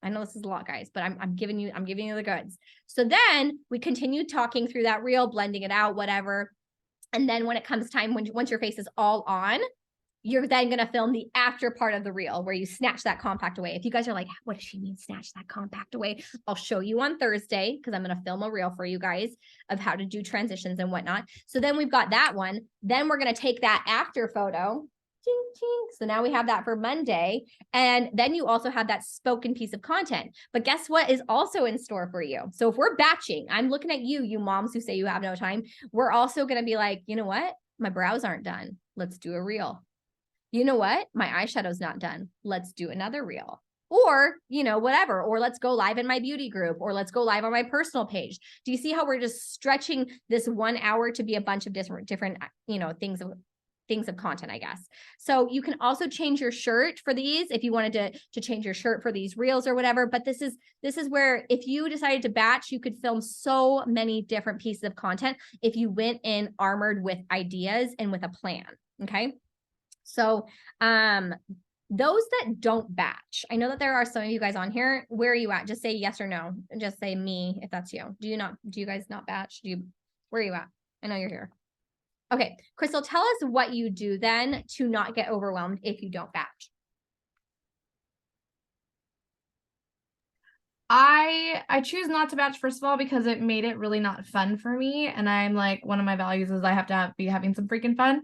I know this is a lot, guys, but I'm giving you the goods. So then we continue talking through that reel, blending it out, whatever. And then when it comes time, once your face is all on, you're then going to film the after part of the reel where you snatch that compact away. If you guys are like, what does she mean snatch that compact away? I'll show you on Thursday because I'm going to film a reel for you guys of how to do transitions and whatnot. So then we've got that one. Then we're going to take that after photo. Ching, ching. So now we have that for Monday. And then you also have that spoken piece of content. But guess what is also in store for you? So if we're batching, I'm looking at you moms who say you have no time. We're also going to be like, you know what? My brows aren't done. Let's do a reel. You know what? My eyeshadow's not done. Let's do another reel. Or, whatever. Or let's go live in my beauty group, or let's go live on my personal page. Do you see how we're just stretching this 1 hour to be a bunch of different, things of content, I guess. So you can also change your shirt for these if you wanted to change your shirt for these reels or whatever. But this is where if you decided to batch, you could film so many different pieces of content if you went in armored with ideas and with a plan. Okay. So, those that don't batch, I know that there are some of you guys on here. Where are you at? Just say yes or no. And just say me if that's you. Do you guys not batch? Where are you at? I know you're here. Okay. Crystal, tell us what you do then to not get overwhelmed if you don't batch. I choose not to batch, first of all, because it made it really not fun for me. And I'm like, one of my values is I have to be having some freaking fun.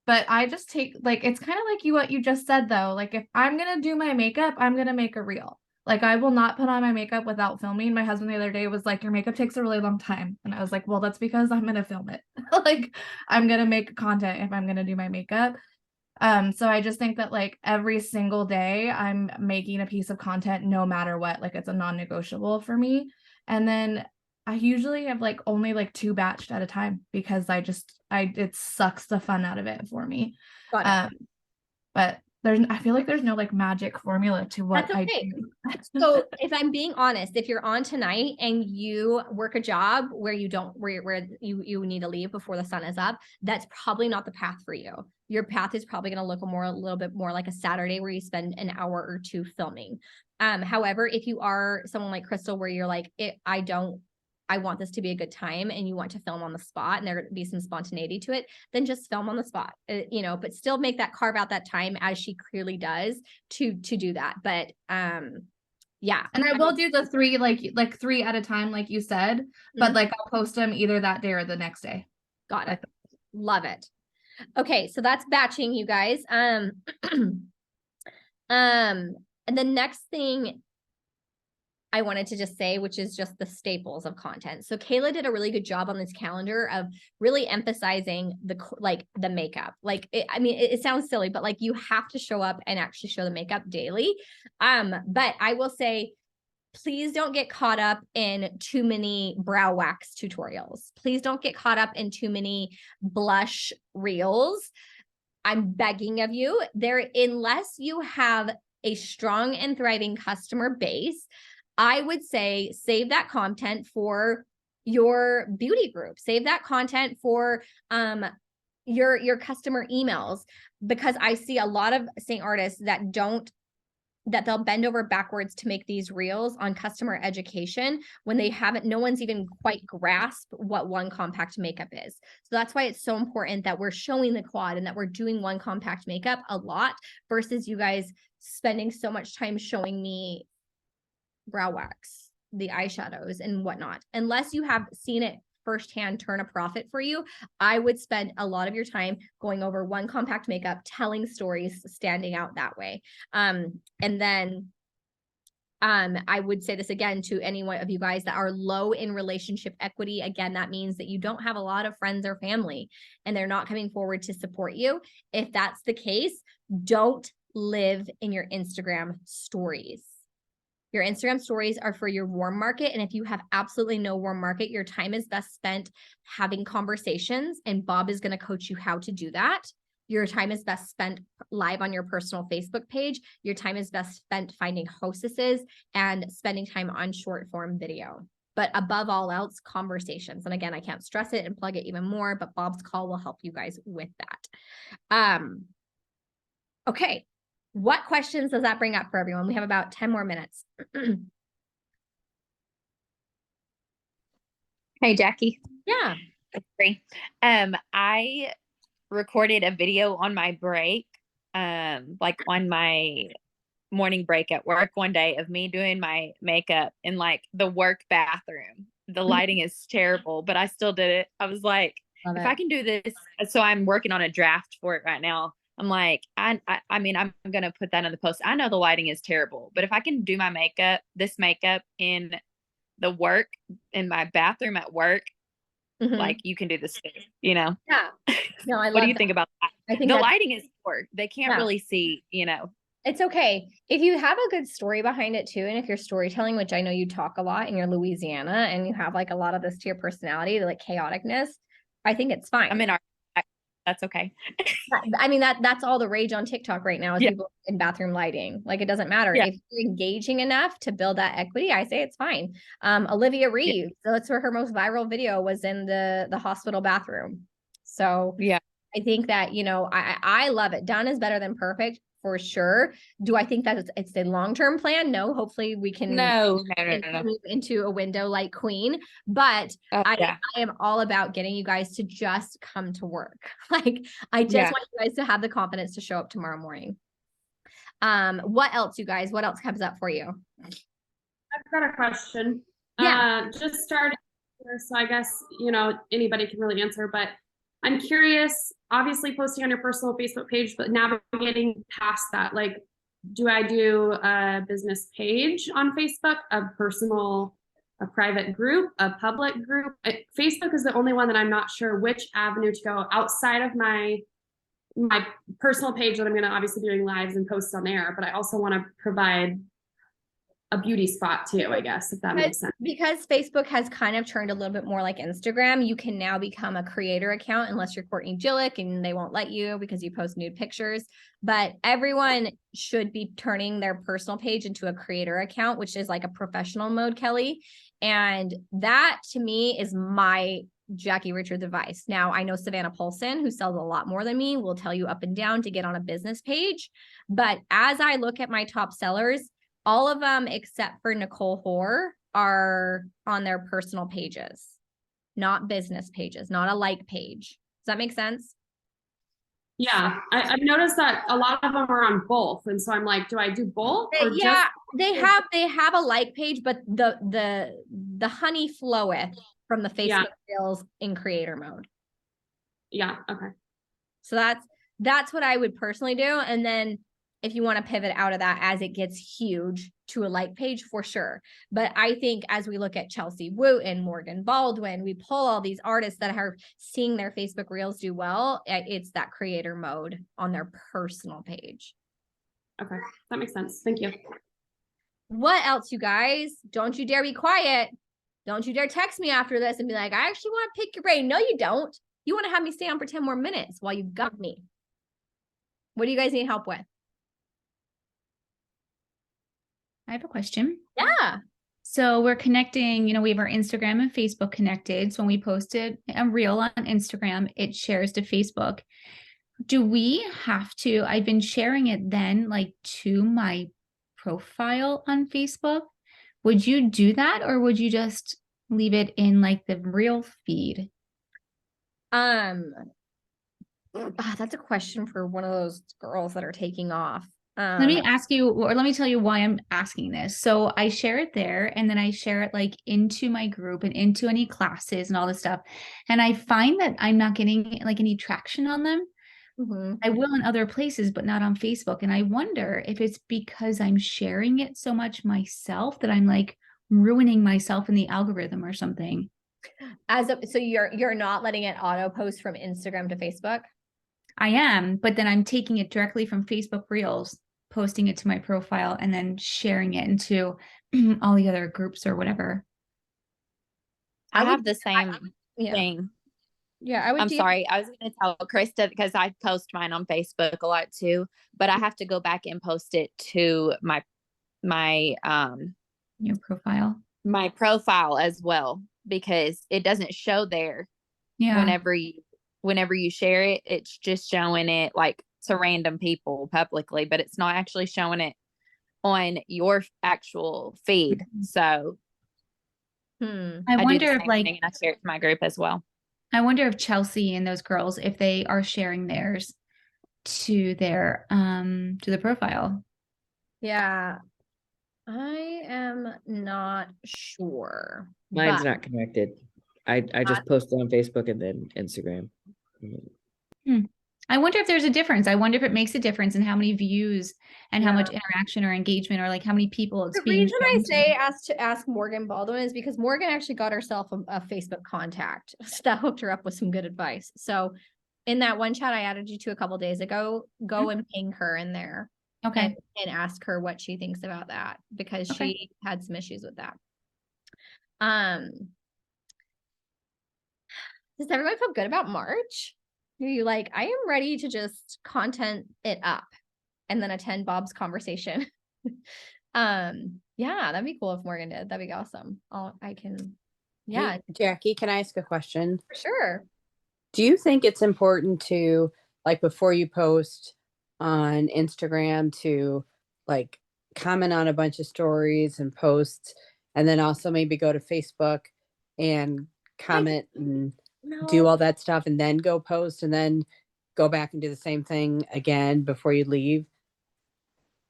But I just take, like, it's kind of like what you just said though. Like, if I'm gonna do my makeup, I'm gonna make a reel. Like, I will not put on my makeup without filming. My husband the other day was like, your makeup takes a really long time. And I was like, well, that's because I'm gonna film it. Like, I'm gonna make content if I'm gonna do my makeup. So I just think that like every single day I'm making a piece of content no matter what, like it's a non-negotiable for me. And then I usually have like only like 2 batched at a time because it sucks the fun out of it for me. Got it. But I feel like there's no like magic formula to what That's I okay. do. So if I'm being honest, if you're on tonight and you work a job where you don't, where you need to leave before the sun is up, that's probably not the path for you. Your path is probably going to look a little bit more like a Saturday where you spend an hour or 2 filming. However, if you are someone like Crystal, where you're like, I want this to be a good time and you want to film on the spot and there be some spontaneity to it, then just film on the spot, but still carve out that time as she clearly does to do that. But yeah. And I will do the 3, like 3 at a time, like you said, but like I'll post them either that day or the next day. Got it. Love it. Okay. So that's batching, you guys. And the next thing I wanted to just say, which is just the staples of content. So Kayla did a really good job on this calendar of really emphasizing the makeup. It sounds silly, but like you have to show up and actually show the makeup daily. But I will say, please don't get caught up in too many brow wax tutorials. Please don't get caught up in too many blush reels. I'm begging of you unless you have a strong and thriving customer base, I would say save that content for your beauty group. Save that content for your customer emails, because I see a lot of Seint artists that they'll bend over backwards to make these reels on customer education when no one's even quite grasped what one compact makeup is. So that's why it's so important that we're showing the quad and that we're doing one compact makeup a lot versus you guys spending so much time showing me brow wax, the eyeshadows and whatnot. Unless you have seen it firsthand turn a profit for you, I would spend a lot of your time going over one compact makeup, telling stories, standing out that way. And then I would say this again to any one of you guys that are low in relationship equity. Again, that means that you don't have a lot of friends or family and they're not coming forward to support you. If that's the case, don't live in your Instagram stories. Your Instagram stories are for your warm market. And if you have absolutely no warm market, your time is best spent having conversations. And Bob is going to coach you how to do that. Your time is best spent live on your personal Facebook page. Your time is best spent finding hostesses and spending time on short form video. But above all else, conversations. And again, I can't stress it and plug it even more, but Bob's call will help you guys with that. Okay. What questions does that bring up for everyone? We have about 10 more minutes. Hey, Jackie. Yeah. I recorded a video on my break, like on my morning break at work one day of me doing my makeup in like the work bathroom. The lighting is terrible, but I still did it. I was like, if I can do this, so I'm working on a draft for it right now. I'm like, I mean, I'm going to put that in the post. I know the lighting is terrible, but if I can do my makeup, this makeup in my bathroom at work, like you can do this too, you know? Yeah. No, I love What do you think about that? I think the lighting is poor. They can't Yeah. really see, you know? It's okay. If you have a good story behind it too, and if you're storytelling, which I know you talk a lot and you're Louisiana and you have like a lot of this to your personality, like chaoticness, I think it's fine. I'm in that's okay. I mean, that's all the rage on TikTok right now is Yeah. people in bathroom lighting. Like it doesn't matter. Yeah. If you're engaging enough to build that equity, I say it's fine. Olivia Reeves, so that's where her most viral video was in the hospital bathroom. So Yeah. I think that, you know, I love it. Done is better than perfect for sure. Do I think that it's a long-term plan? No, hopefully we can No. move into a window like Queen, but I am all about getting you guys to just come to work. Like I just want you guys to have the confidence to show up tomorrow morning. What else, you guys? What else comes up for you? I've got a question. Yeah. Just starting here, so I guess, anybody can really answer, but I'm curious, obviously posting on your personal Facebook page, but navigating past that, like, do I do a business page on Facebook, a private group, a public group? Facebook is the only one that I'm not sure which avenue to go outside of my personal page that I'm going to obviously be doing lives and posts on there, but I also want to provide a beauty spot too, I guess, if that makes sense. Because Facebook has kind of turned a little bit more like Instagram, you can now become a creator account unless you're Courtney Gillick and they won't let you because you post nude pictures. But everyone should be turning their personal page into a creator account, which is like a professional mode, Kelly. And that to me is my Jackie Richards advice. Now, I know Savannah Paulson, who sells a lot more than me, will tell you up and down to get on a business page. But as I look at my top sellers, all of them except for Nicole Hoare are on their personal pages, not business pages, not a like page. Does that make sense? Yeah, I've noticed that a lot of them are on both, and so I'm like, do I do both? Or Yeah, they have a like page, but the honey floweth from the Facebook Reels in creator mode. Yeah. Okay. So that's what I would personally do, and then if you want to pivot out of that as it gets huge to a like page, for sure. But I think as we look at Chelsea Wooten, Morgan Baldwin, we pull all these artists that are seeing their Facebook Reels do well. It's that creator mode on their personal page. Okay, that makes sense. Thank you. What else, you guys? Don't you dare be quiet. Don't you dare text me after this and be like, I actually want to pick your brain. No, you don't. You want to have me stay on for 10 more minutes while you got me. What do you guys need help with? I have a question. Yeah. So we're connecting, we have our Instagram and Facebook connected. So when we posted a reel on Instagram, it shares to Facebook. Do we have to, I've been sharing it then like to my profile on Facebook. Would you do that, or would you just leave it in like the reel feed? That's a question for one of those girls that are taking off. Let me ask you, or let me tell you why I'm asking this. So I share it there, and then I share it like into my group and into any classes and all this stuff. And I find that I'm not getting like any traction on them. Mm-hmm. I will in other places, but not on Facebook. And I wonder if it's because I'm sharing it so much myself that I'm like ruining myself in the algorithm or something. So you're not letting it auto post from Instagram to Facebook? I am, but then I'm taking it directly from Facebook Reels, posting it to my profile, and then sharing it into all the other groups or whatever. I have the same thing. Yeah, I'm sorry. I was going to tell Krista because I post mine on Facebook a lot too, but I have to go back and post it to my your profile, my profile as well, because it doesn't show there. Yeah. Whenever you share it, it's just showing it like to random people publicly, but it's not actually showing it on your actual feed. So I wonder if like, and I share it to my group as well. I wonder if Chelsea and those girls, if they are sharing theirs to their to the profile. Yeah, I am not sure. Mine's not connected. I just posted on Facebook and then Instagram. I wonder if there's a difference. I wonder if it makes a difference in how many views and how much interaction or engagement, or like how many people it's being. The reason I say ask Morgan Baldwin is because Morgan actually got herself a Facebook contact that hooked her up with some good advice. So in that one chat I added you to a couple days ago, go and ping her in there. Okay. And ask her what she thinks about that, because she had some issues with that. Does everyone feel good about March? Are you like, I am ready to just content it up and then attend Bob's conversation? Yeah, that'd be cool if Morgan did. That'd be awesome. Hey, Jackie, can I ask a question? For sure. Do you think it's important to, like, before you post on Instagram, to like comment on a bunch of stories and posts, and then also maybe go to Facebook and comment and do all that stuff, and then go post, and then go back and do the same thing again before you leave?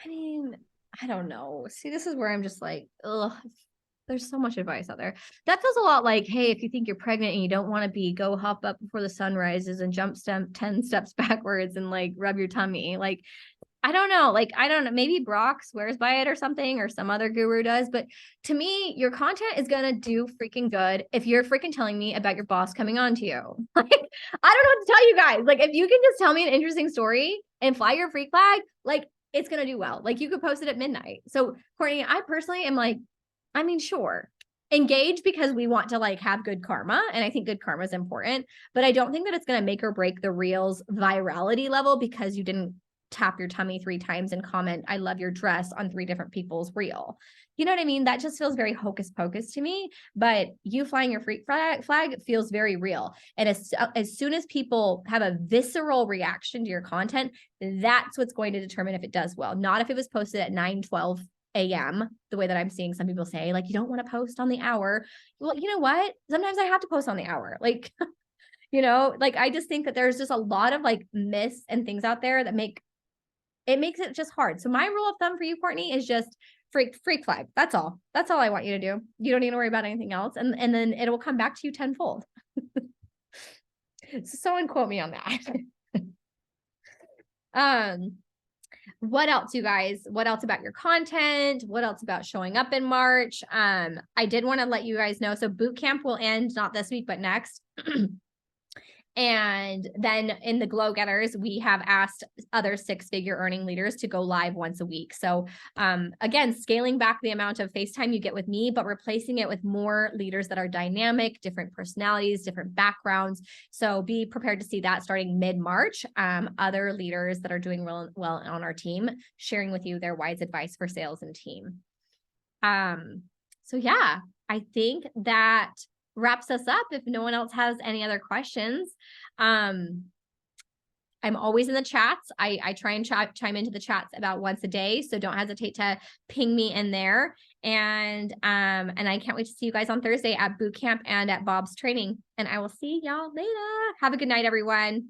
I mean, I don't know. See, this is where I'm just like, ugh, there's so much advice out there. That feels a lot like, hey, if you think you're pregnant and you don't want to be, go hop up before the sun rises and jump 10 steps backwards and like rub your tummy. Like, I don't know. Like, I don't know. Maybe Brock swears by it or something, or some other guru does. But to me, your content is going to do freaking good if you're freaking telling me about your boss coming on to you. Like, I don't know what to tell you guys. Like, if you can just tell me an interesting story and fly your freak flag, like, it's going to do well. Like, you could post it at midnight. So, Courtney, I personally am like, I mean, sure. Engage because we want to like have good karma. And I think good karma is important, but I don't think that it's going to make or break the reels virality level because you didn't tap your tummy 3 times and comment, I love your dress on 3 different people's reel. You know what I mean? That just feels very hocus pocus to me, but you flying your freak flag feels very real. And as soon as people have a visceral reaction to your content, that's what's going to determine if it does well. Not if it was posted at 9:12 a.m. the way that I'm seeing some people say, like, you don't want to post on the hour. Well, you know what? Sometimes I have to post on the hour. Like, you know, like, I just think that there's just a lot of like myths and things out there that makes it just hard. So my rule of thumb for you, Courtney, is just freak flag. That's all. That's all I want you to do. You don't need to worry about anything else. And then it will come back to you tenfold. So someone quote me on that. What else, you guys? What else about your content? What else about showing up in March? I did want to let you guys know. So boot camp will end not this week, but next. And then in the Glow Getters, we have asked other 6-figure earning leaders to go live once a week. So again, scaling back the amount of FaceTime you get with me, but replacing it with more leaders that are dynamic, different personalities, different backgrounds. So be prepared to see that starting mid-March. Other leaders that are doing well on our team, sharing with you their wise advice for sales and team. So yeah, I think that wraps us up if no one else has any other questions. I'm always in the chats. I try and chime into the chats about once a day, so don't hesitate to ping me in there. And I can't wait to see you guys on Thursday at boot camp and at Bob's training. And I will see y'all later. Have a good night, everyone.